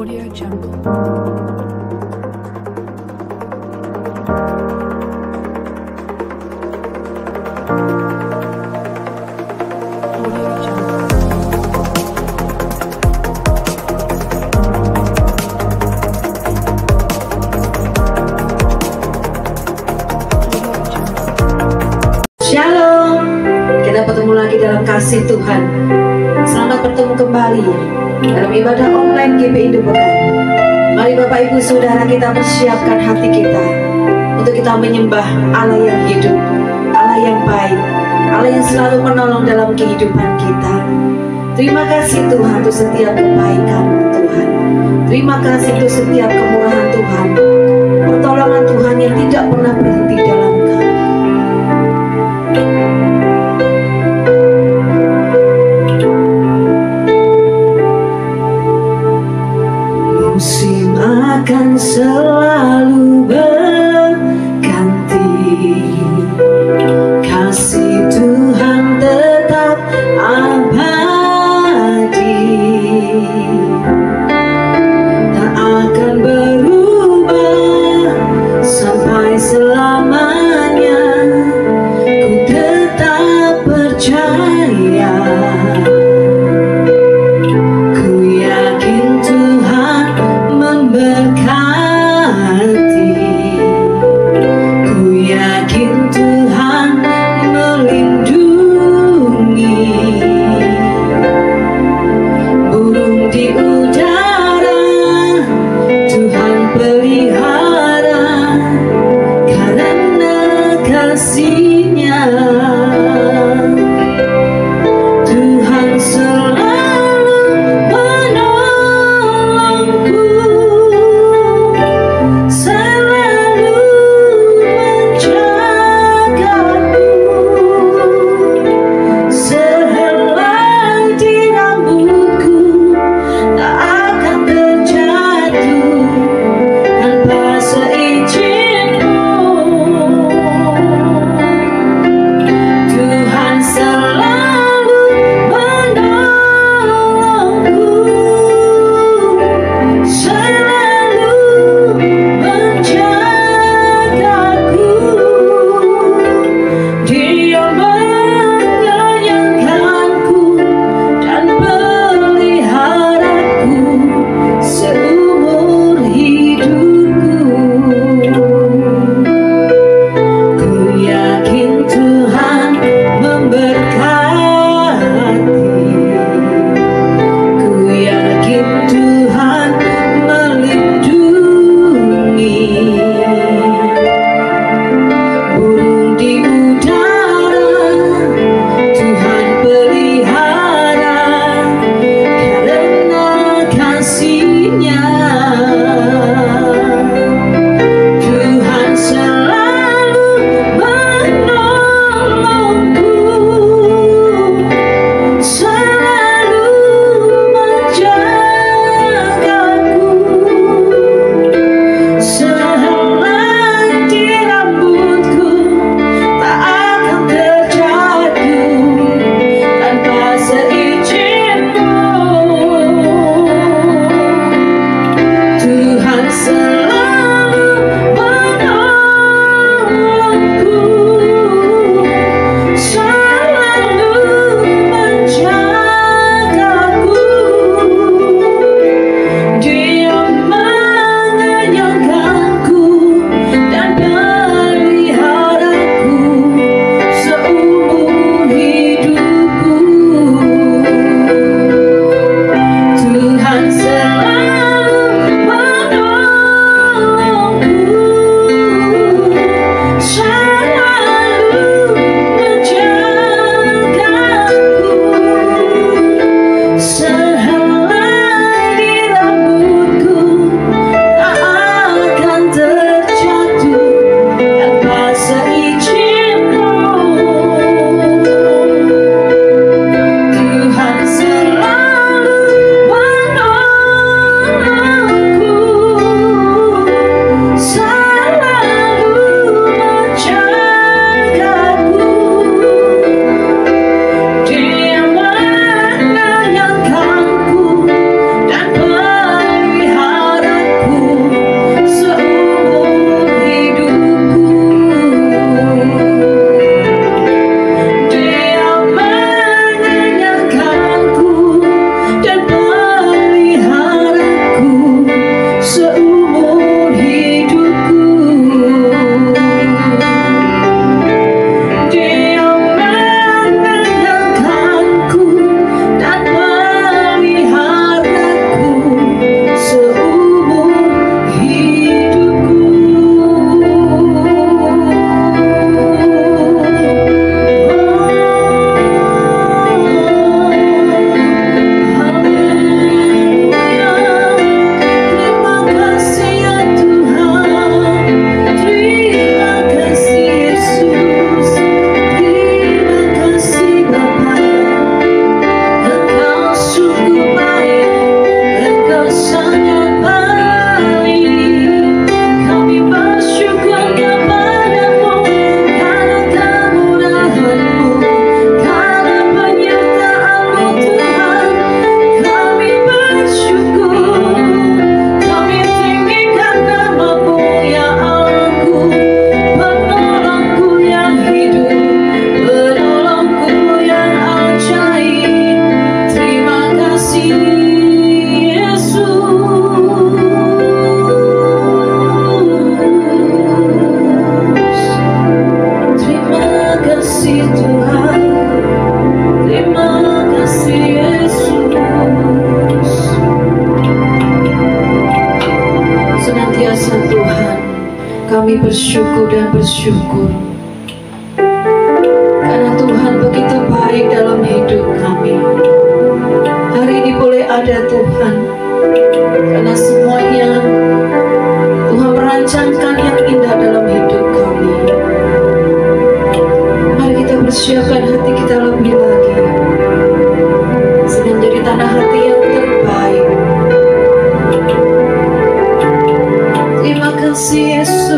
Audio Jungle. Audio Jungle. Shalom, kita bertemu lagi dalam kasih Tuhan. Selamat bertemu kembali dalam ibadah online GPI Debukan. Mari Bapak Ibu Saudara, kita persiapkan hati kita untuk kita menyembah Allah yang hidup, Allah yang baik, Allah yang selalu menolong dalam kehidupan kita. Terima kasih Tuhan untuk setiap kebaikan Tuhan. Terima kasih untuk setiap kemurahan Tuhan, pertolongan Tuhan yang tidak pernah berhenti dalam kami. Musim akan selalu berganti, kasih Tuhan tetap abadi, tak akan berubah sampai selamanya. Ku tetap percaya, ku yakin Tuhan memberkati. Kami bersyukur dan bersyukur karena Tuhan begitu baik dalam hidup kami. Hari ini boleh ada Tuhan, karena semuanya Tuhan merancangkan yang indah dalam hidup kami. Mari kita persiapkan hati kita lebih lagi, sedang jadi tanah hati yang terbaik. Terima kasih Yesus.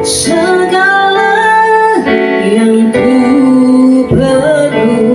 Segala yang ku perlu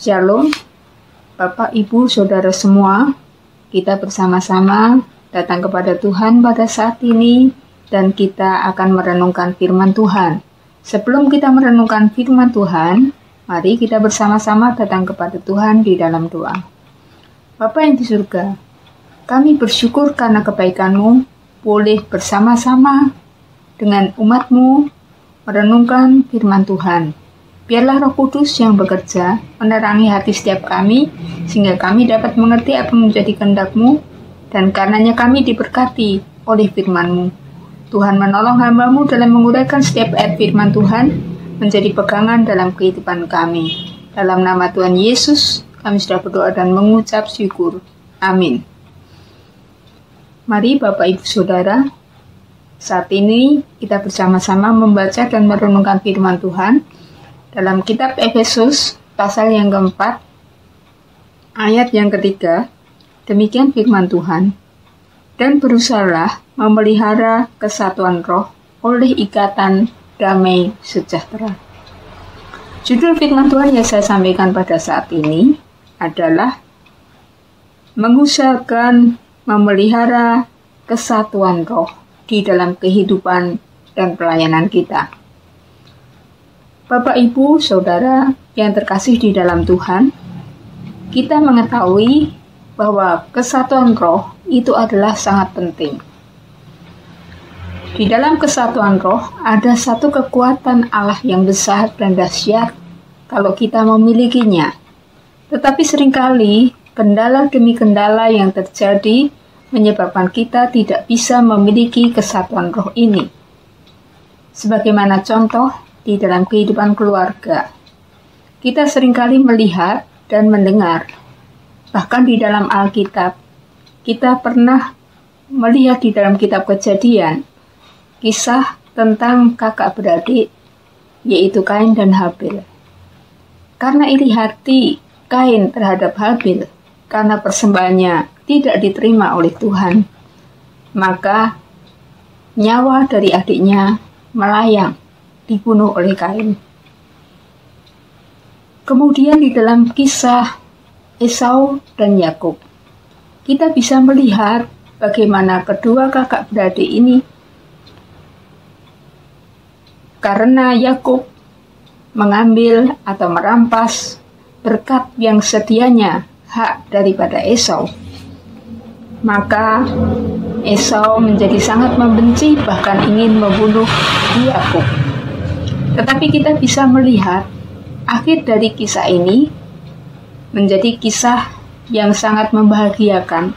Shalom, Bapak, Ibu, Saudara semua. Kita bersama-sama datang kepada Tuhan pada saat ini dan kita akan merenungkan firman Tuhan. Sebelum kita merenungkan firman Tuhan, mari kita bersama-sama datang kepada Tuhan di dalam doa. Bapa yang di surga, kami bersyukur karena kebaikan-Mu boleh bersama-sama dengan umat-Mu merenungkan firman Tuhan. Biarlah Roh Kudus yang bekerja menerangi hati setiap kami, sehingga kami dapat mengerti apa menjadi kehendak-Mu, dan karenanya kami diberkati oleh firman-Mu. Tuhan menolong hamba-Mu dalam menguraikan setiap ayat firman Tuhan, menjadi pegangan dalam kehidupan kami. Dalam nama Tuhan Yesus, kami sudah berdoa dan mengucap syukur. Amin. Mari Bapak Ibu Saudara, saat ini kita bersama-sama membaca dan merenungkan firman Tuhan dalam kitab Efesus pasal yang keempat, ayat yang ketiga. Demikian firman Tuhan. Dan berusahalah memelihara kesatuan roh oleh ikatan damai sejahtera. Judul firman Tuhan yang saya sampaikan pada saat ini adalah mengusahakan memelihara kesatuan roh di dalam kehidupan dan pelayanan kita. Bapak, Ibu, Saudara yang terkasih di dalam Tuhan, kita mengetahui bahwa kesatuan roh itu adalah sangat penting. Di dalam kesatuan roh ada satu kekuatan Allah yang besar dan dahsyat kalau kita memilikinya. Tetapi seringkali kendala demi kendala yang terjadi menyebabkan kita tidak bisa memiliki kesatuan roh ini. Sebagaimana contoh di dalam kehidupan keluarga, kita seringkali melihat dan mendengar, bahkan di dalam Alkitab, kita pernah melihat di dalam kitab Kejadian, kisah tentang kakak beradik, yaitu Kain dan Habil. Karena iri hati Kain terhadap Habil, karena persembahannya tidak diterima oleh Tuhan, maka nyawa dari adiknya melayang, dibunuh oleh Kain. Kemudian di dalam kisah Esau dan Yakub, kita bisa melihat bagaimana kedua kakak beradik ini, karena Yakub mengambil atau merampas berkat yang sedianya hak daripada Esau, maka Esau menjadi sangat membenci, bahkan ingin membunuh Yakub. Tetapi kita bisa melihat akhir dari kisah ini menjadi kisah yang sangat membahagiakan,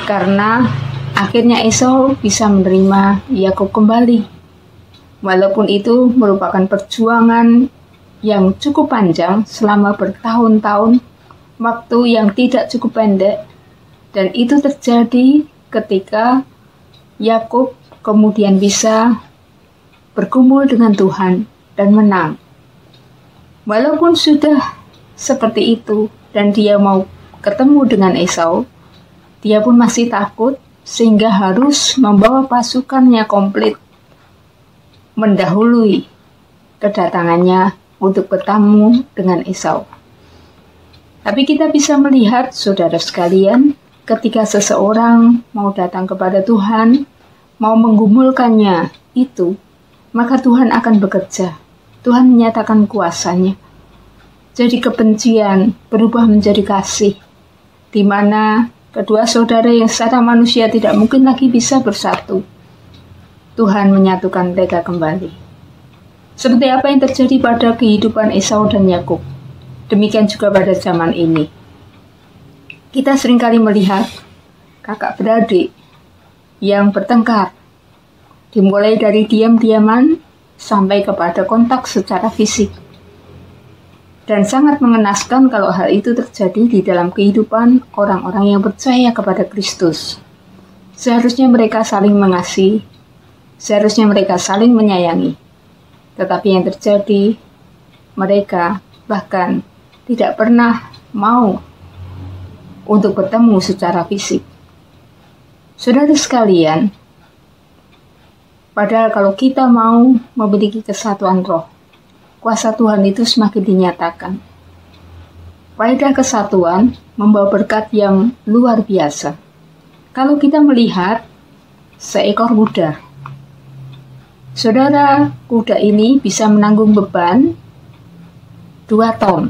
karena akhirnya Esau bisa menerima Yakub kembali. Walaupun itu merupakan perjuangan yang cukup panjang selama bertahun-tahun, waktu yang tidak cukup pendek, dan itu terjadi ketika Yakub kemudian bisa bergumul dengan Tuhan dan menang. Walaupun sudah seperti itu dan dia mau ketemu dengan Esau, dia pun masih takut sehingga harus membawa pasukannya komplit mendahului kedatangannya untuk bertemu dengan Esau. Tapi kita bisa melihat, saudara sekalian, ketika seseorang mau datang kepada Tuhan, mau menggumulkannya itu, maka Tuhan akan bekerja. Tuhan menyatakan kuasa-Nya. Jadi kebencian berubah menjadi kasih, di mana kedua saudara yang secara manusia tidak mungkin lagi bisa bersatu. Tuhan menyatukan mereka kembali. Seperti apa yang terjadi pada kehidupan Esau dan Yakub, demikian juga pada zaman ini. Kita seringkali melihat kakak beradik yang bertengkar, dimulai dari diam-diaman sampai kepada kontak secara fisik. Dan sangat mengenaskan kalau hal itu terjadi di dalam kehidupan orang-orang yang percaya kepada Kristus. Seharusnya mereka saling mengasihi, seharusnya mereka saling menyayangi. Tetapi yang terjadi, mereka bahkan tidak pernah mau untuk bertemu secara fisik. Saudara sekalian, padahal kalau kita mau memiliki kesatuan roh, kuasa Tuhan itu semakin dinyatakan. Faedah kesatuan membawa berkat yang luar biasa. Kalau kita melihat seekor kuda, saudara, kuda ini bisa menanggung beban 2 ton.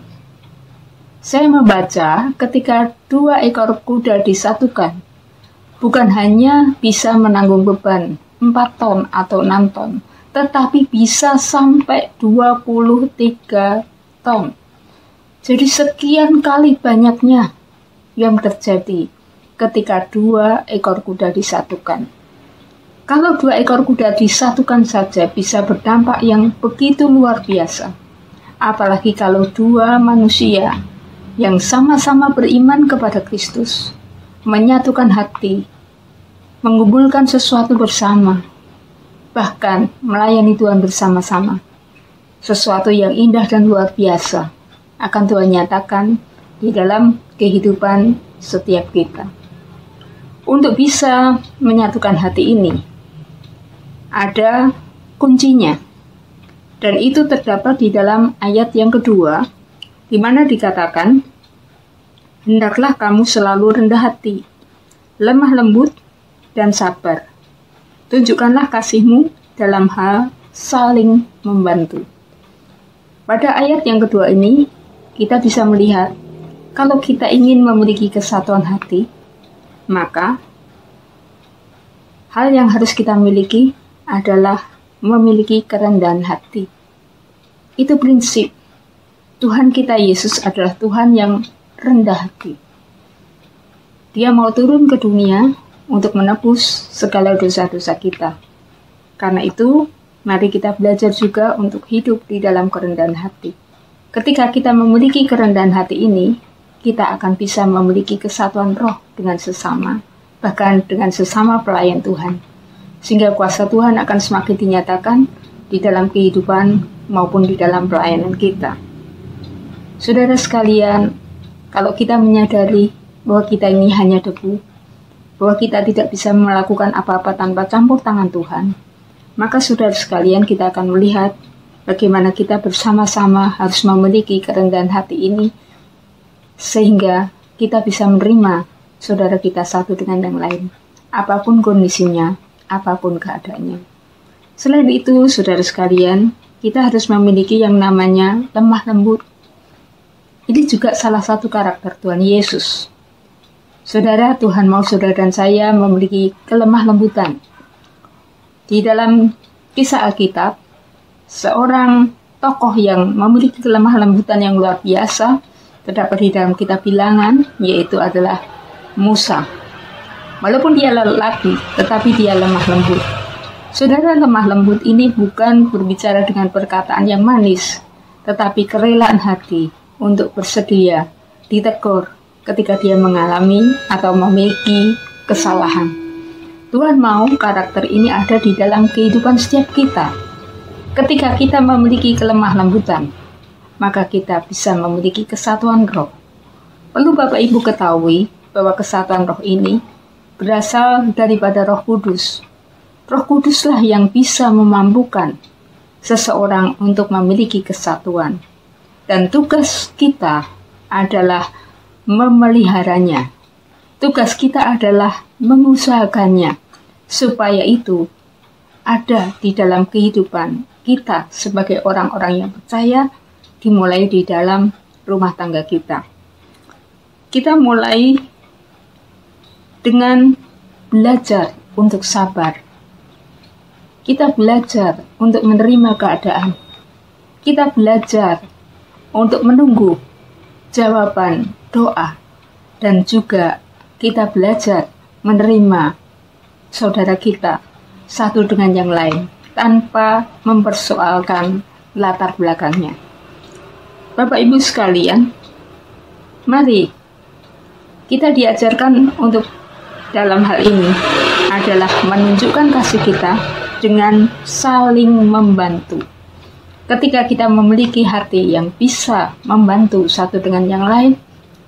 Saya membaca ketika 2 ekor kuda disatukan, bukan hanya bisa menanggung beban 4 ton atau 6 ton, tetapi bisa sampai 23 ton. Jadi sekian kali banyaknya yang terjadi ketika 2 ekor kuda disatukan. Kalau 2 ekor kuda disatukan saja bisa berdampak yang begitu luar biasa. Apalagi kalau 2 manusia yang sama-sama beriman kepada Kristus, menyatukan hati, mengumpulkan sesuatu bersama, bahkan melayani Tuhan bersama-sama. Sesuatu yang indah dan luar biasa akan Tuhan nyatakan di dalam kehidupan setiap kita. Untuk bisa menyatukan hati ini, ada kuncinya. Dan itu terdapat di dalam ayat yang kedua, di mana dikatakan, hendaklah kamu selalu rendah hati, lemah lembut, dan sabar. Tunjukkanlah kasihmu dalam hal saling membantu. Pada ayat yang kedua ini, kita bisa melihat, kalau kita ingin memiliki kesatuan hati, maka hal yang harus kita miliki adalah memiliki kerendahan hati. Itu prinsip. Tuhan kita Yesus adalah Tuhan yang rendah hati. Dia mau turun ke dunia untuk menebus segala dosa-dosa kita. Karena itu, mari kita belajar juga untuk hidup di dalam kerendahan hati. Ketika kita memiliki kerendahan hati ini, kita akan bisa memiliki kesatuan roh dengan sesama, bahkan dengan sesama pelayan Tuhan. Sehingga kuasa Tuhan akan semakin dinyatakan di dalam kehidupan maupun di dalam pelayanan kita. Saudara sekalian, kalau kita menyadari bahwa kita ini hanya debu, bahwa kita tidak bisa melakukan apa-apa tanpa campur tangan Tuhan, maka saudara sekalian kita akan melihat bagaimana kita bersama-sama harus memiliki kerendahan hati ini, sehingga kita bisa menerima saudara kita satu dengan yang lain, apapun kondisinya, apapun keadaannya. Selain itu, saudara sekalian, kita harus memiliki yang namanya lemah lembut. Ini juga salah satu karakter Tuhan Yesus. Saudara, Tuhan mau saudara dan saya memiliki kelemah lembutan. Di dalam kisah Alkitab, seorang tokoh yang memiliki kelemah lembutan yang luar biasa terdapat di dalam kitab Bilangan, yaitu adalah Musa. Walaupun dia lelaki, tetapi dia lemah lembut. Saudara, lemah lembut ini bukan berbicara dengan perkataan yang manis, tetapi kerelaan hati untuk bersedia ditegur ketika dia mengalami atau memiliki kesalahan. Tuhan mau karakter ini ada di dalam kehidupan setiap kita. Ketika kita memiliki kelemah lembutan, maka kita bisa memiliki kesatuan roh. Perlu Bapak Ibu ketahui bahwa kesatuan roh ini berasal daripada Roh Kudus. Roh Kuduslah yang bisa memampukan seseorang untuk memiliki kesatuan. Dan tugas kita adalah memeliharanya. Tugas kita adalah mengusahakannya, supaya itu ada di dalam kehidupan kita sebagai orang-orang yang percaya, dimulai di dalam rumah tangga kita. Kita mulai dengan belajar untuk sabar. Kita belajar untuk menerima keadaan. Kita belajar untuk menunggu jawaban doa. Dan juga kita belajar menerima saudara kita satu dengan yang lain tanpa mempersoalkan latar belakangnya. Bapak Ibu sekalian, mari kita diajarkan untuk dalam hal ini adalah menunjukkan kasih kita dengan saling membantu. Ketika kita memiliki hati yang bisa membantu satu dengan yang lain,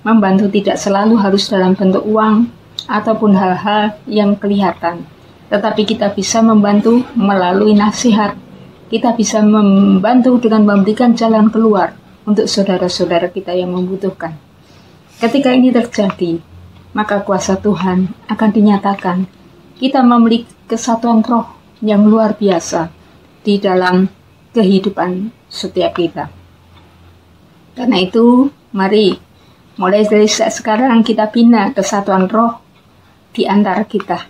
membantu tidak selalu harus dalam bentuk uang ataupun hal-hal yang kelihatan, tetapi kita bisa membantu melalui nasihat. Kita bisa membantu dengan memberikan jalan keluar untuk saudara-saudara kita yang membutuhkan. Ketika ini terjadi, maka kuasa Tuhan akan dinyatakan. Kita memiliki kesatuan roh yang luar biasa di dalam kehidupan setiap kita. Karena itu, mari mulai dari sekarang kita bina kesatuan roh di antara kita.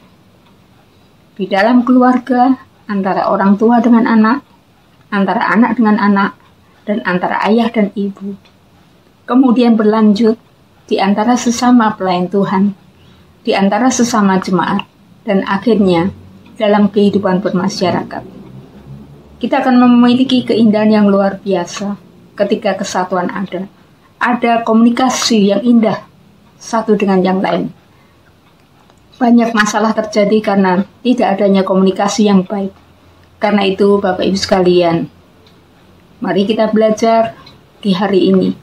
Di dalam keluarga, antara orang tua dengan anak, antara anak dengan anak, dan antara ayah dan ibu. Kemudian berlanjut di antara sesama pelayan Tuhan, di antara sesama jemaat, dan akhirnya dalam kehidupan bermasyarakat. Kita akan memiliki keindahan yang luar biasa ketika kesatuan ada. Ada komunikasi yang indah satu dengan yang lain. Banyak masalah terjadi karena tidak adanya komunikasi yang baik. Karena itu, Bapak Ibu sekalian, mari kita belajar di hari ini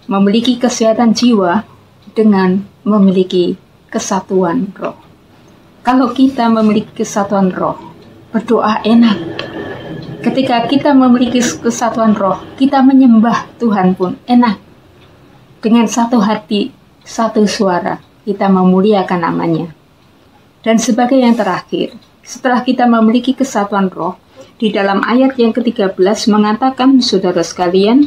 memiliki kesehatan jiwa dengan memiliki kesatuan roh. Kalau kita memiliki kesatuan roh, berdoa enak. Ketika kita memiliki kesatuan roh, kita menyembah Tuhan pun enak. Dengan satu hati, satu suara, kita memuliakan namanya. Dan sebagai yang terakhir, setelah kita memiliki kesatuan roh, di dalam ayat yang ke-13 mengatakan, saudara sekalian,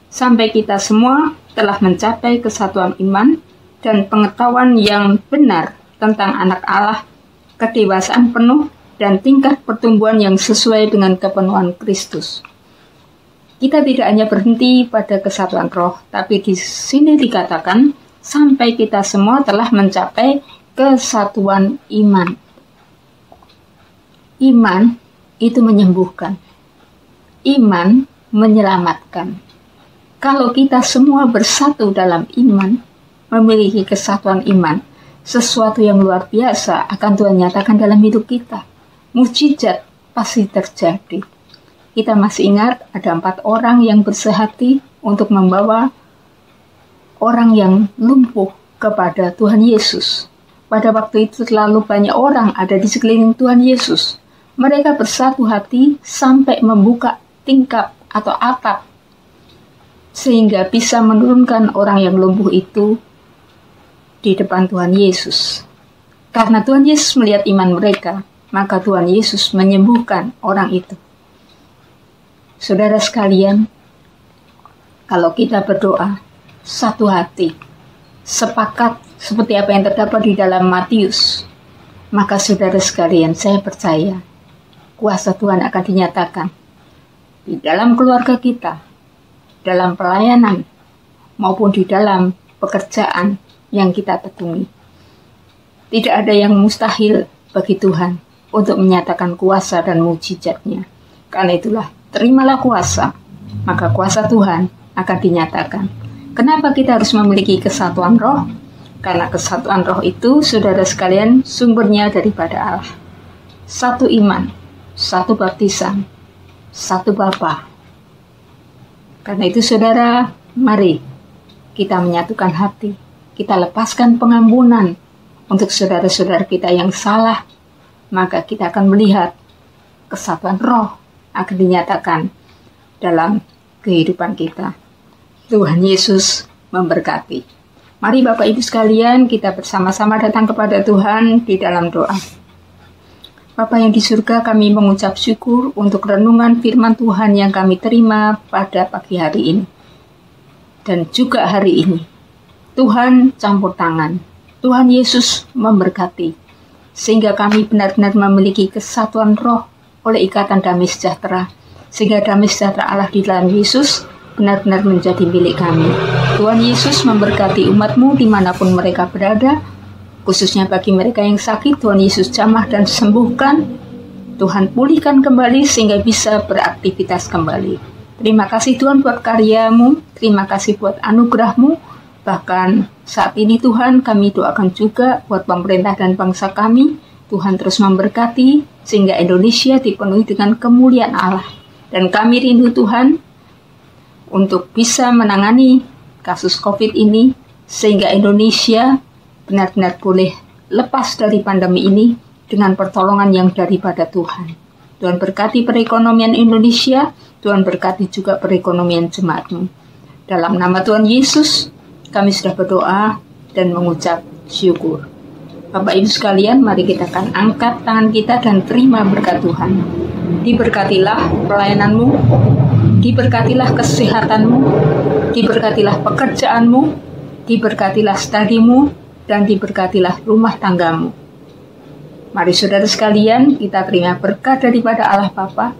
sampai kita semua telah mencapai kesatuan iman dan pengetahuan yang benar tentang anak Allah, kedewasaan penuh, dan tingkat pertumbuhan yang sesuai dengan kepenuhan Kristus. Kita tidak hanya berhenti pada kesatuan roh, tapi di sini dikatakan, sampai kita semua telah mencapai kesatuan iman. Iman itu menyembuhkan. Iman menyelamatkan. Kalau kita semua bersatu dalam iman, memiliki kesatuan iman, sesuatu yang luar biasa akan Tuhan nyatakan dalam hidup kita. Mujizat pasti terjadi. Kita masih ingat ada 4 orang yang bersehati untuk membawa orang yang lumpuh kepada Tuhan Yesus. Pada waktu itu terlalu banyak orang ada di sekeliling Tuhan Yesus. Mereka bersatu hati sampai membuka tingkap atau atap sehingga bisa menurunkan orang yang lumpuh itu di depan Tuhan Yesus. Karena Tuhan Yesus melihat iman mereka, maka Tuhan Yesus menyembuhkan orang itu. Saudara sekalian, kalau kita berdoa satu hati, sepakat seperti apa yang terdapat di dalam Matius, maka saudara sekalian, saya percaya kuasa Tuhan akan dinyatakan di dalam keluarga kita, dalam pelayanan, maupun di dalam pekerjaan yang kita tekuni. Tidak ada yang mustahil bagi Tuhan untuk menyatakan kuasa dan mujizatnya. Karena itulah, terimalah kuasa, maka kuasa Tuhan akan dinyatakan. Kenapa kita harus memiliki kesatuan roh? Karena kesatuan roh itu, saudara sekalian, sumbernya daripada Allah. Satu iman, satu baptisan, satu Bapa. Karena itu, saudara, mari kita menyatukan hati. Kita lepaskan pengampunan untuk saudara-saudara kita yang salah. Maka kita akan melihat kesatuan roh akan dinyatakan dalam kehidupan kita. Tuhan Yesus memberkati. Mari Bapak Ibu sekalian, kita bersama-sama datang kepada Tuhan di dalam doa. Bapa yang di surga, kami mengucap syukur untuk renungan firman Tuhan yang kami terima pada pagi hari ini. Dan juga hari ini, Tuhan campur tangan. Tuhan Yesus memberkati. Sehingga kami benar-benar memiliki kesatuan roh oleh ikatan damai sejahtera. Sehingga damai sejahtera Allah di dalam Yesus benar-benar menjadi milik kami. Tuhan Yesus memberkati umat-Mu dimanapun mereka berada, khususnya bagi mereka yang sakit. Tuhan Yesus jamah dan sembuhkan. Tuhan pulihkan kembali sehingga bisa beraktivitas kembali. Terima kasih Tuhan buat karya-Mu, terima kasih buat anugerah-Mu. Bahkan saat ini Tuhan, kami doakan juga buat pemerintah dan bangsa kami. Tuhan terus memberkati sehingga Indonesia dipenuhi dengan kemuliaan Allah. Dan kami rindu Tuhan untuk bisa menangani kasus COVID ini sehingga Indonesia benar-benar boleh lepas dari pandemi ini dengan pertolongan yang daripada Tuhan. Tuhan berkati perekonomian Indonesia, Tuhan berkati juga perekonomian jemaat-Mu. Dalam nama Tuhan Yesus, kami sudah berdoa dan mengucap syukur. Bapak Ibu sekalian, mari kita akan angkat tangan kita dan terima berkat Tuhan. Diberkatilah pelayananmu, diberkatilah kesehatanmu, diberkatilah pekerjaanmu, diberkatilah studimu, dan diberkatilah rumah tanggamu. Mari saudara sekalian, kita terima berkat daripada Allah Bapa,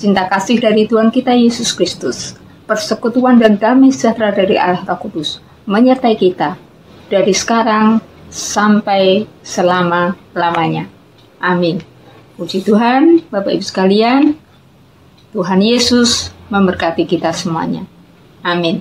cinta kasih dari Tuhan kita Yesus Kristus, persekutuan dan damai sejahtera dari Allah Roh Kudus menyertai kita dari sekarang sampai selama-lamanya. Amin. Puji Tuhan, Bapak Ibu sekalian, Tuhan Yesus memberkati kita semuanya. Amin.